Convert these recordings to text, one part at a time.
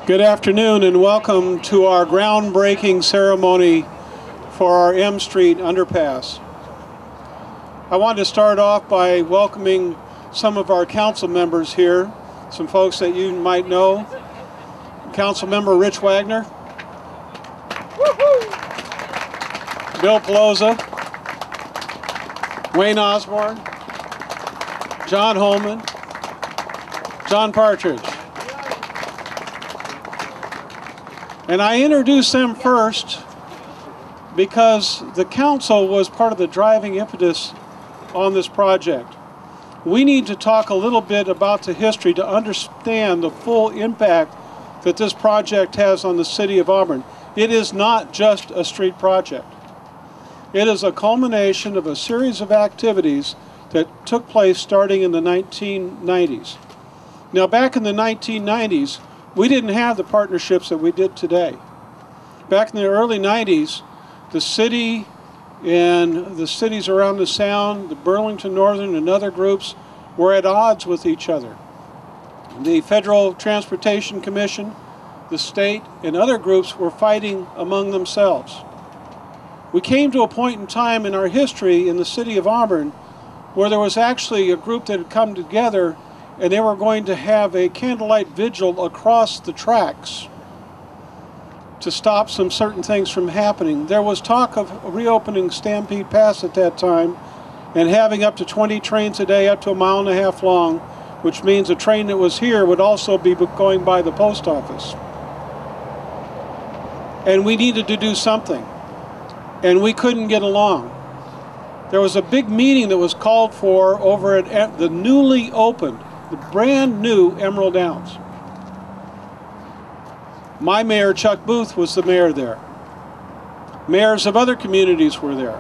Good afternoon and welcome to our groundbreaking ceremony for our M Street underpass. I wanted to start off by welcoming some of our council members here, some folks that you might know. Council member Rich Wagner, Bill Pelosa, Wayne Osborne, John Holman, John Partridge. And I introduced them first because the council was part of the driving impetus on this project. We need to talk a little bit about the history to understand the full impact that this project has on the city of Auburn. It is not just a street project. It is a culmination of a series of activities that took place starting in the 1990s. Now, back in the 1990s, we didn't have the partnerships that we did today. Back in the early 90s, the city and the cities around the Sound, the Burlington Northern and other groups were at odds with each other. The Federal Transportation Commission, the state, and other groups were fighting among themselves. We came to a point in time in our history in the city of Auburn where there was actually a group that had come together and they were going to have a candlelight vigil across the tracks to stop some certain things from happening. There was talk of reopening Stampede Pass at that time and having up to 20 trains a day up to 1.5 miles long, which means a train that was here would also be going by the post office. And we needed to do something, and we couldn't get along. There was a big meeting that was called for over at the newly opened, the brand new Emerald Downs. My mayor, Chuck Booth, was the mayor there. Mayors of other communities were there.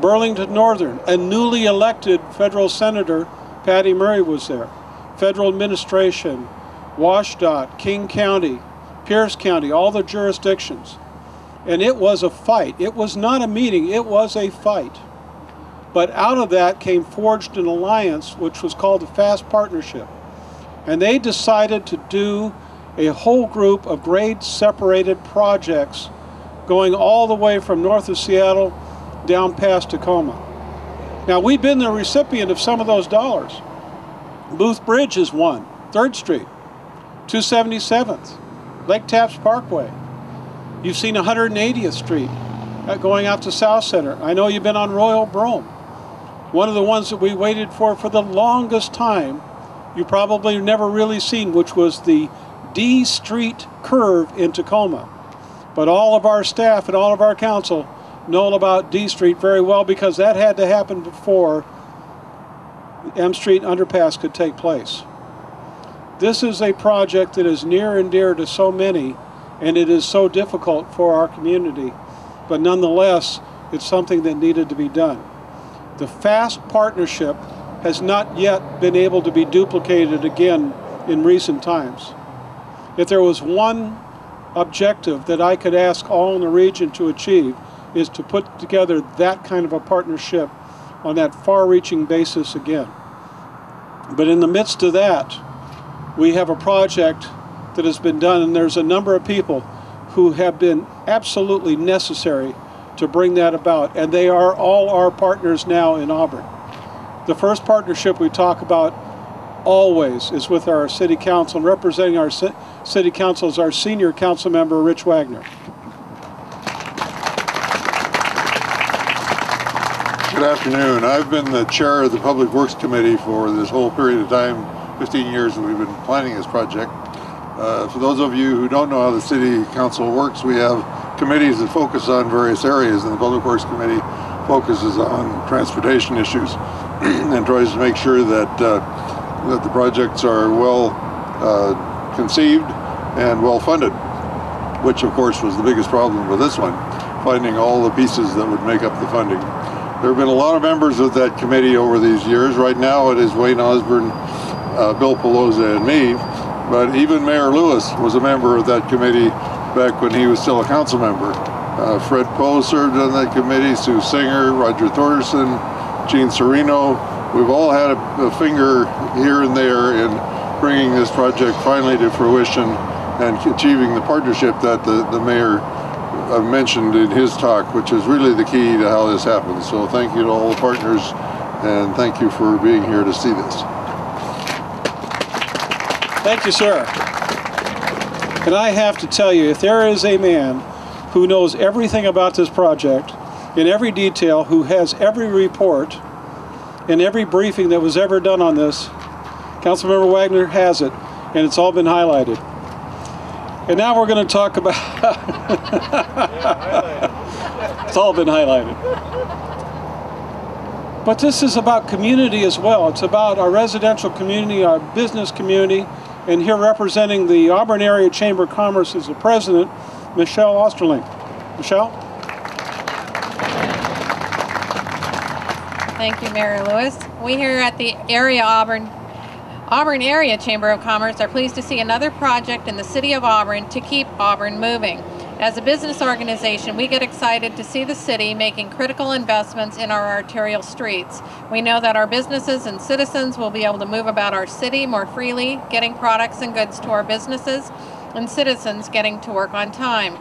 Burlington Northern, a newly elected federal senator, Patty Murray, was there. Federal administration, WashDOT, King County, Pierce County, all the jurisdictions. And it was a fight. It was not a meeting, it was a fight. But out of that came forged an alliance which was called the FAST Partnership. And they decided to do a whole group of grade separated projects going all the way from north of Seattle down past Tacoma. Now, we've been the recipient of some of those dollars. Booth Bridge is one, 3rd Street, 277th, Lake Tapps Parkway. You've seen 180th Street going out to South Center. I know you've been on Royal Brome. One of the ones that we waited for the longest time, you probably never really seen, which was the D Street curve in Tacoma. But all of our staff and all of our council know about D Street very well because that had to happen before the M Street underpass could take place. This is a project that is near and dear to so many, and it is so difficult for our community. But nonetheless, it's something that needed to be done. The FAST Partnership has not yet been able to be duplicated again in recent times. If there was one objective that I could ask all in the region to achieve, is to put together that kind of a partnership on that far-reaching basis again. But in the midst of that, we have a project that has been done, and there's a number of people who have been absolutely necessary to bring that about, and they are all our partners now in Auburn. The first partnership we talk about always is with our city council, and representing our city council is our senior council member, Rich Wagner. Good afternoon. I've been the chair of the Public Works Committee for this whole period of time, 15 years that we've been planning this project. For those of you who don't know how the City Council works, we have committees that focus on various areas, and the Public Works Committee focuses on transportation issues and tries to make sure that the projects are well conceived and well funded, which of course was the biggest problem with this one, finding all the pieces that would make up the funding. There have been a lot of members of that committee over these years. Right now it is Wayne Osborne, Bill Pelosa, and me. But even Mayor Lewis was a member of that committee back when he was still a council member. Fred Poe served on that committee, Sue Singer, Roger Thorderson, Gene Serino. We've all had a finger here and there in bringing this project finally to fruition and achieving the partnership that the mayor mentioned in his talk, which is really the key to how this happens. So thank you to all the partners, and thank you for being here to see this. Thank you, sir. And I have to tell you, if there is a man who knows everything about this project in every detail, who has every report and every briefing that was ever done on this, Councilmember Wagner has it, and it's all been highlighted. And now we're going to talk about it's all been highlighted. But this is about community as well. It's about our residential community, our business community, and here representing the Auburn Area Chamber of Commerce is the president, Michelle Osterling. Michelle? Thank you, Mayor Lewis. We here at the Auburn Area Chamber of Commerce are pleased to see another project in the city of Auburn to keep Auburn moving. As a business organization, we get excited to see the city making critical investments in our arterial streets. We know that our businesses and citizens will be able to move about our city more freely, getting products and goods to our businesses, and citizens getting to work on time,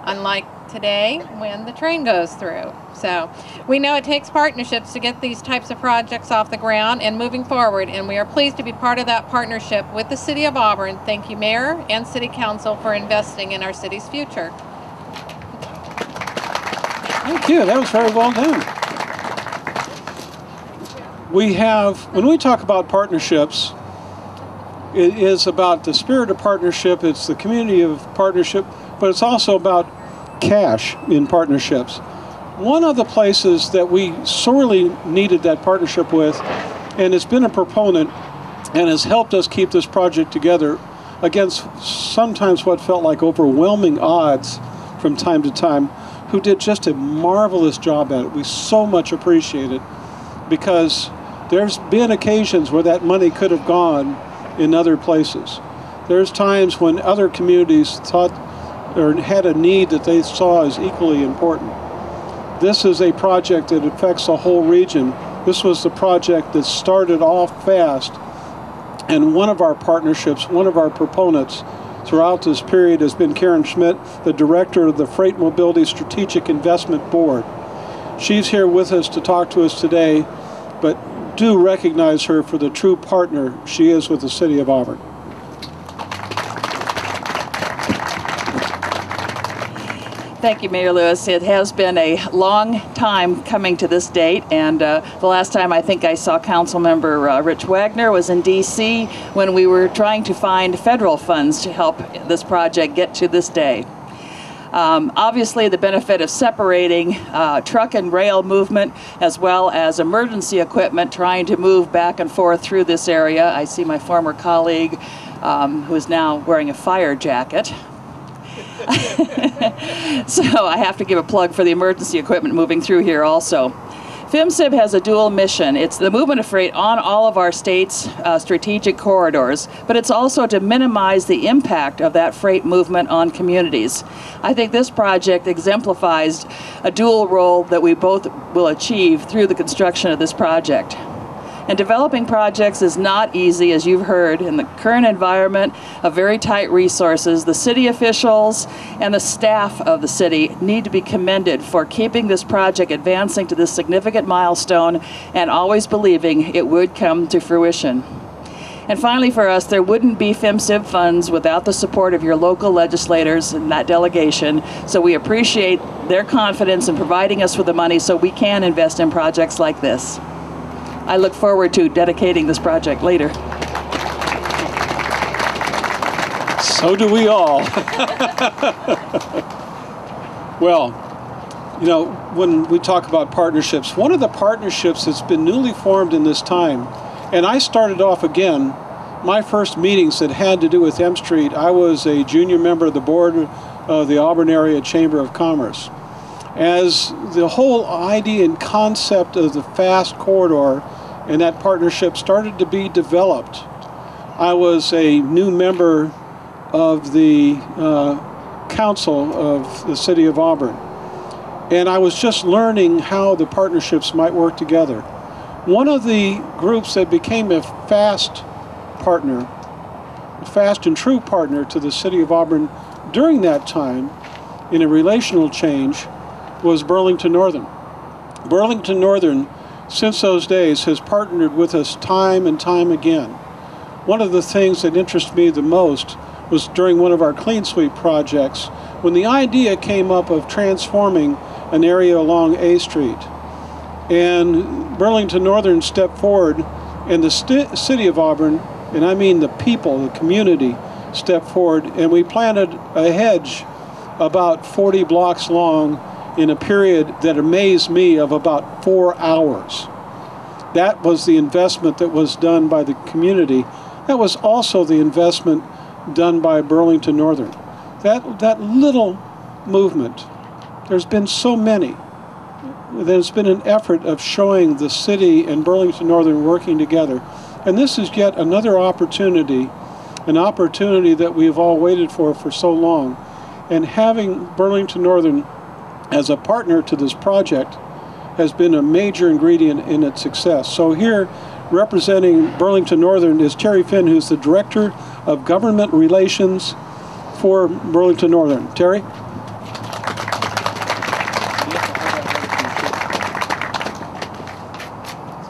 unlike today when the train goes through. So we know it takes partnerships to get these types of projects off the ground and moving forward, and we are pleased to be part of that partnership with the City of Auburn. Thank you, Mayor and City Council, for investing in our city's future. Thank you. That was very well done. When we talk about partnerships, it is about the spirit of partnership, it's the community of partnership, but it's also about cash in partnerships. One of the places that we sorely needed that partnership with, and it's been a proponent and has helped us keep this project together against sometimes what felt like overwhelming odds from time to time, who did just a marvelous job at it. We so much appreciate it, because there's been occasions where that money could have gone in other places. There's times when other communities thought or had a need that they saw as equally important. This is a project that affects the whole region. This was the project that started off fast, and one of our partnerships, one of our proponents throughout this period has been Karen Schmidt, the director of the Freight Mobility Strategic Investment Board. She's here with us to talk to us today, but do recognize her for the true partner she is with the City of Auburn. Thank you, Mayor Lewis. It has been a long time coming to this date, and the last time I think I saw Councilmember Rich Wagner was in D.C. when we were trying to find federal funds to help this project get to this day. Obviously, the benefit of separating truck and rail movement as well as emergency equipment trying to move back and forth through this area. I see my former colleague who is now wearing a fire jacket. So I have to give a plug for the emergency equipment moving through here also. FMCIB has a dual mission. It's the movement of freight on all of our state's strategic corridors, but it's also to minimize the impact of that freight movement on communities. I think this project exemplifies a dual role that we both will achieve through the construction of this project. And developing projects is not easy, as you've heard. In the current environment of very tight resources, the city officials and the staff of the city need to be commended for keeping this project advancing to this significant milestone and always believing it would come to fruition. And finally, for us, there wouldn't be FMCIB funds without the support of your local legislators and that delegation. So we appreciate their confidence in providing us with the money so we can invest in projects like this. I look forward to dedicating this project later. So do we all. Well, you know, when we talk about partnerships, one of the partnerships that's been newly formed in this time, and I started off again, my first meetings that had to do with M Street, I was a junior member of the board of the Auburn Area Chamber of Commerce. As the whole idea and concept of the fast corridor and that partnership started to be developed, I was a new member of the council of the City of Auburn. And I was just learning how the partnerships might work together. One of the groups that became a fast partner fast and true partner to the city of Auburn during that time in a relational change was Burlington Northern. Burlington Northern, since those days, has partnered with us time and time again. One of the things that interested me the most was during one of our Clean Sweep projects, when the idea came up of transforming an area along A Street. And Burlington Northern stepped forward, and the city of Auburn, and I mean the people, the community, stepped forward, and we planted a hedge about 40 blocks long in a period that amazed me of about 4 hours. That was the investment that was done by the community. That was also the investment done by Burlington Northern. That little movement, there's been so many. There's been an effort of showing the city and Burlington Northern working together. And this is yet another opportunity, an opportunity that we've all waited for so long. And having Burlington Northern as a partner to this project has been a major ingredient in its success. So here, representing Burlington Northern is Terry Finn, who's the Director of Government Relations for Burlington Northern. Terry?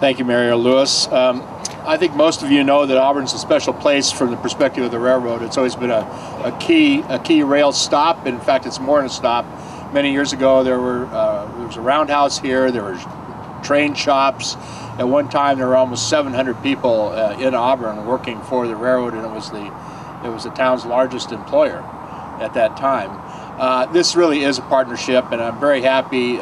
Thank you, Mayor Lewis. I think most of you know that Auburn's a special place from the perspective of the railroad. It's always been a key rail stop. In fact, it's more than a stop. Many years ago, there was a roundhouse here. There were train shops. At one time, there were almost 700 people in Auburn working for the railroad, and it was the town's largest employer at that time. This really is a partnership, and I'm very happy.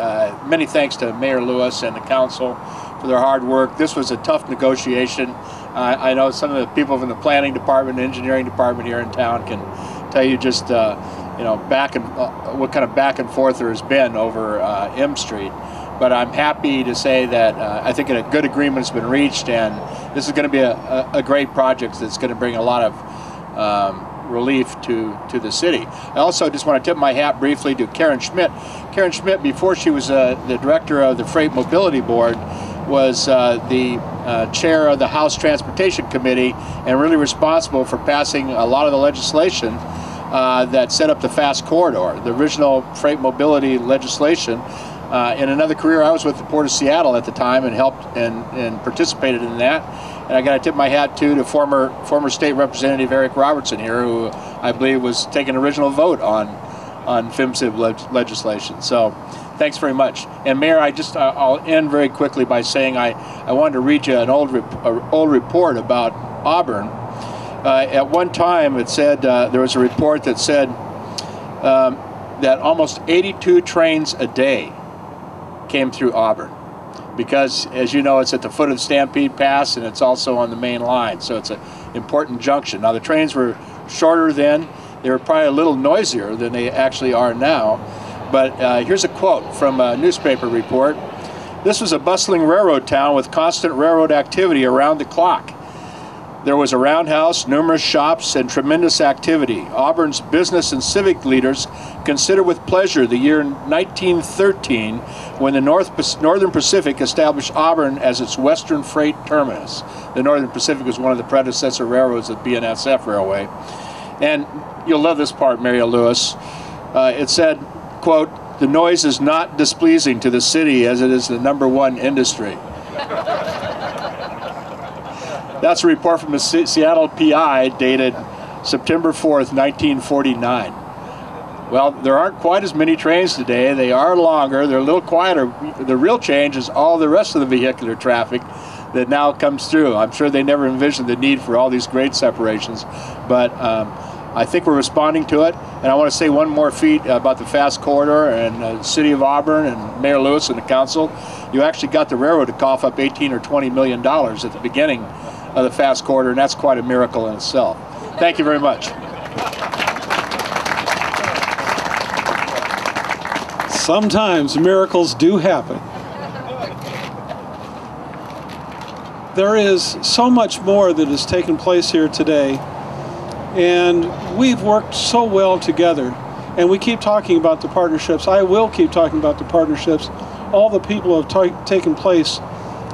Many thanks to Mayor Lewis and the council for their hard work. This was a tough negotiation. I know some of the people from the planning department, engineering department here in town can tell you just what kind of back and forth there has been over M Street. But I'm happy to say that I think a good agreement has been reached, and this is going to be a great project that's going to bring a lot of relief to the city. I also just want to tip my hat briefly to Karen Schmidt. Karen Schmidt, before she was the director of the Freight Mobility Board, was the chair of the House Transportation Committee and really responsible for passing a lot of the legislation that set up the fast corridor, the original freight mobility legislation. In another career, I was with the Port of Seattle at the time and helped and participated in that. And I got to tip my hat to former State Representative Eric Robertson here, who I believe was taking an original vote on FMCIB legislation. So thanks very much. And Mayor, I'll end very quickly by saying I wanted to read you an old report about Auburn. At one time, it said there was a report that said that almost 82 trains a day came through Auburn, because, as you know, it's at the foot of the Stampede Pass and it's also on the main line, so it's an important junction. Now, the trains were shorter then. They were probably a little noisier than they actually are now. But here's a quote from a newspaper report. "This was a bustling railroad town with constant railroad activity around the clock. There was a roundhouse, numerous shops, and tremendous activity. Auburn's business and civic leaders consider with pleasure the year 1913 when the Northern Pacific established Auburn as its western freight terminus." The Northern Pacific was one of the predecessor railroads of BNSF Railway. And you'll love this part, Mary Lewis. It said, quote, "The noise is not displeasing to the city as it is the #1 industry." That's a report from the Seattle PI dated September 4th, 1949. Well, there aren't quite as many trains today. They are longer. They're a little quieter. The real change is all the rest of the vehicular traffic that now comes through. I'm sure they never envisioned the need for all these grade separations, but I think we're responding to it. And I want to say one more feat about the fast corridor and the city of Auburn and Mayor Lewis and the council. You actually got the railroad to cough up $18 or $20 million at the beginning of the fast corridor, and that's quite a miracle in itself. Thank you very much. Sometimes miracles do happen. There is so much more that has taken place here today, and we've worked so well together, and we keep talking about the partnerships. I will keep talking about the partnerships. All the people have taken place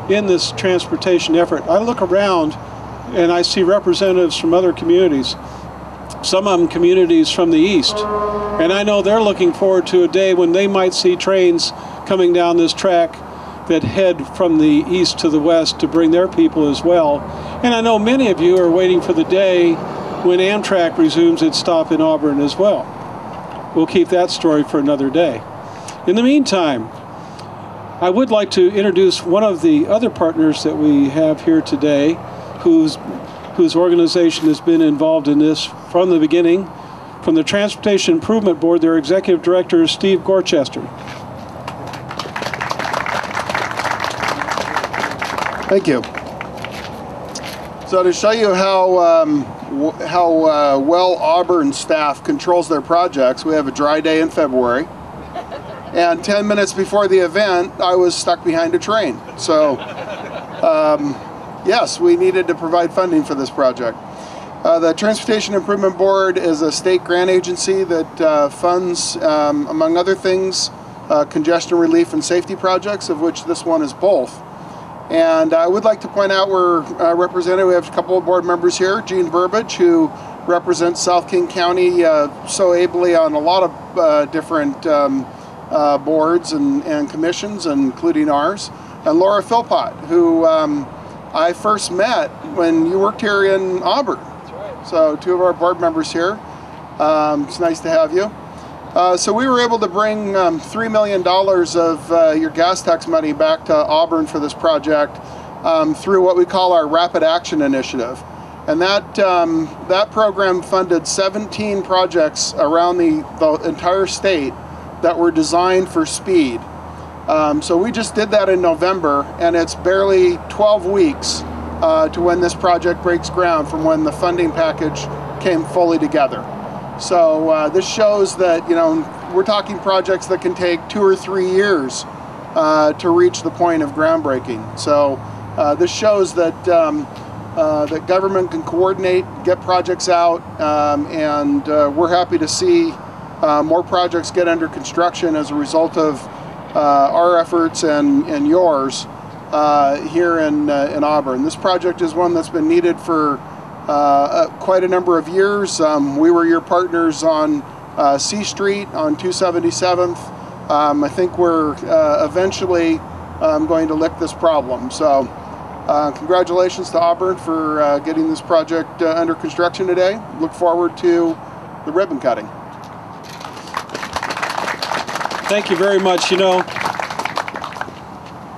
in this transportation effort. I look around and I see representatives from other communities, some of them communities from the east. And I know they're looking forward to a day when they might see trains coming down this track that head from the east to the west to bring their people as well. And I know many of you are waiting for the day when Amtrak resumes its stop in Auburn as well. We'll keep that story for another day. In the meantime, I would like to introduce one of the other partners that we have here today, whose organization has been involved in this from the beginning. From the Transportation Improvement Board, their Executive Director is Steve Gorchester. Thank you. So to show you how well Auburn staff controls their projects, we have a dry day in February. And 10 minutes before the event, I was stuck behind a train. So yes, we needed to provide funding for this project. The Transportation Improvement Board is a state grant agency that funds, among other things, congestion relief and safety projects, of which this one is both. And I would like to point out we're represented, we have a couple of board members here, Gene Burbidge, who represents South King County so ably on a lot of different boards and commissions, including ours, and Laura Philpott, who I first met when you worked here in Auburn. That's right. So two of our board members here. It's nice to have you. So we were able to bring $3 million of your gas tax money back to Auburn for this project through what we call our Rapid Action Initiative. And that program funded 17 projects around the entire state that were designed for speed. So we just did that in November, and it's barely 12 weeks to when this project breaks ground from when the funding package came fully together. So this shows that, you know, we're talking projects that can take 2 or 3 years to reach the point of groundbreaking. So this shows that that government can coordinate, get projects out, and we're happy to see more projects get under construction as a result of our efforts and yours here in Auburn. This project is one that's been needed for quite a number of years. We were your partners on C Street on 277th. I think we're eventually going to lick this problem. So congratulations to Auburn for getting this project under construction today. Look forward to the ribbon cutting. Thank you very much. You know,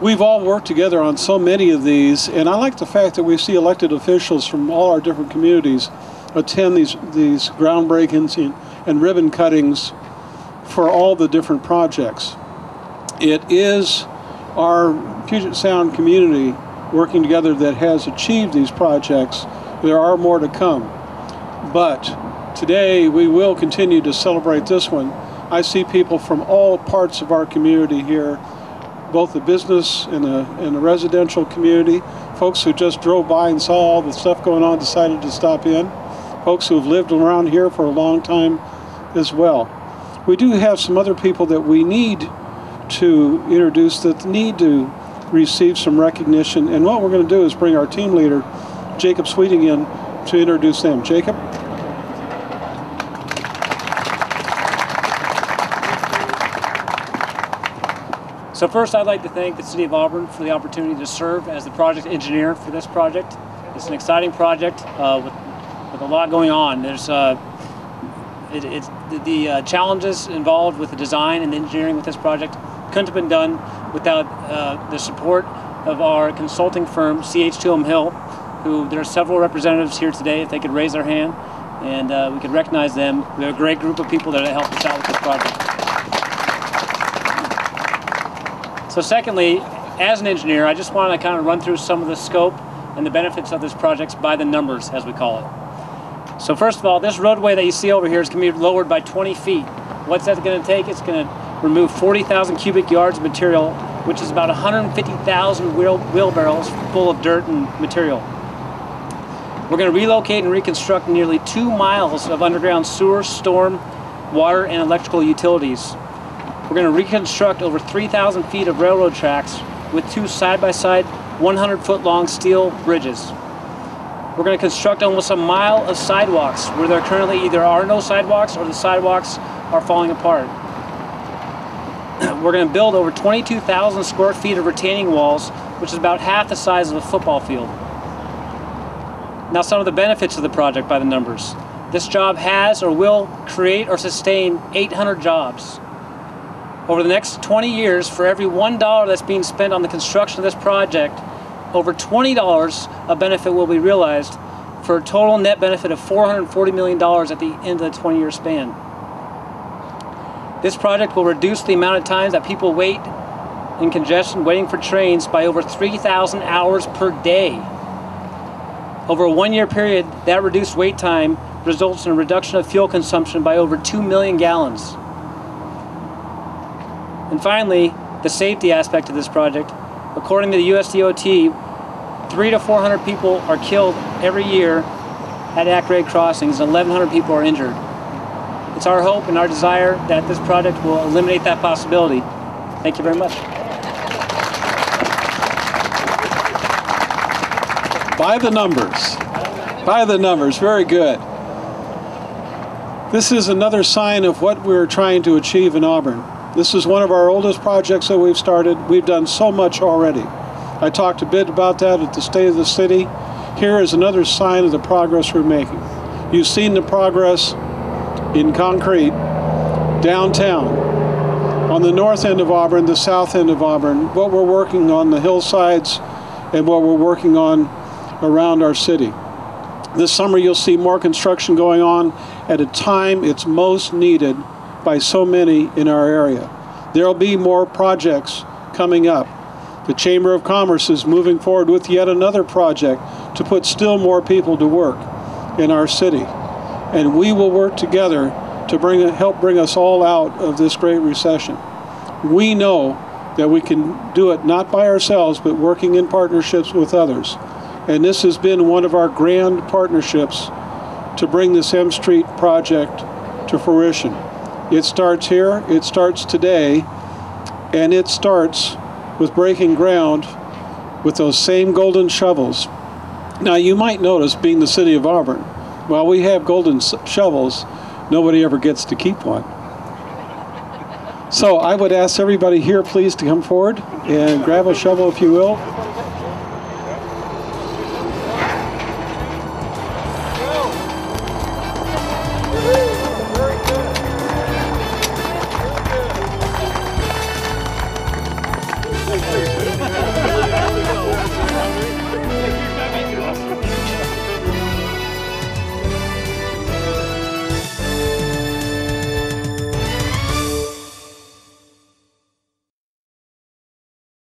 we've all worked together on so many of these, and I like the fact that we see elected officials from all our different communities attend these groundbreakings and ribbon cuttings for all the different projects. It is our Puget Sound community working together that has achieved these projects. There are more to come, but today we will continue to celebrate this one. I see people from all parts of our community here, both the business and the residential community, folks who just drove by and saw all the stuff going on, decided to stop in, folks who have lived around here for a long time as well. We do have some other people that we need to introduce that need to receive some recognition, and what we're going to do is bring our team leader, Jacob Sweeting, in to introduce them. Jacob? So first, I'd like to thank the City of Auburn for the opportunity to serve as the project engineer for this project. It's an exciting project with a lot going on. There's the challenges involved with the design and the engineering with this project couldn't have been done without the support of our consulting firm, CH2M Hill, who there are several representatives here today. If they could raise their hand and we could recognize them. We have a great group of people that helped us out with this project. So secondly, as an engineer, I just want to kind of run through some of the scope and the benefits of this project by the numbers, as we call it. So first of all, this roadway that you see over here is going to be lowered by 20 feet. What's that going to take? It's going to remove 40,000 cubic yards of material, which is about 150,000 wheelbarrows full of dirt and material. We're going to relocate and reconstruct nearly 2 miles of underground sewer, storm, water, and electrical utilities. We're going to reconstruct over 3,000 feet of railroad tracks with 2 side-by-side 100-foot long steel bridges. We're going to construct almost a mile of sidewalks where there currently either are no sidewalks or the sidewalks are falling apart. We're going to build over 22,000 square feet of retaining walls, which is about half the size of a football field. Now, some of the benefits of the project by the numbers. This job has or will create or sustain 800 jobs. Over the next 20 years, for every $1 that's being spent on the construction of this project, over $20 of benefit will be realized for a total net benefit of $440 million at the end of the 20-year span. This project will reduce the amount of times that people wait in congestion waiting for trains by over 3,000 hours per day. Over a 1-year period, that reduced wait time results in a reduction of fuel consumption by over 2 million gallons. And finally, the safety aspect of this project. According to the USDOT, 300 to 400 people are killed every year at at-grade crossings and 1,100 people are injured. It's our hope and our desire that this project will eliminate that possibility. Thank you very much. By the numbers. By the numbers. Very good. This is another sign of what we're trying to achieve in Auburn. This is one of our oldest projects that we've started. We've done so much already. I talked a bit about that at the State of the City. Here is another sign of the progress we're making. You've seen the progress in concrete downtown, on the north end of Auburn, the south end of Auburn, what we're working on the hillsides and what we're working on around our city. This summer you'll see more construction going on at a time it's most needed by so many in our area. There'll be more projects coming up. The Chamber of Commerce is moving forward with yet another project to put still more people to work in our city. And we will work together to help bring us all out of this great recession. We know that we can do it not by ourselves, but working in partnerships with others. And this has been one of our grand partnerships to bring this M Street project to fruition. It starts here, it starts today, and it starts with breaking ground with those same golden shovels. Now you might notice, being the city of Auburn, while we have golden shovels, nobody ever gets to keep one. So I would ask everybody here please to come forward and grab a shovel if you will.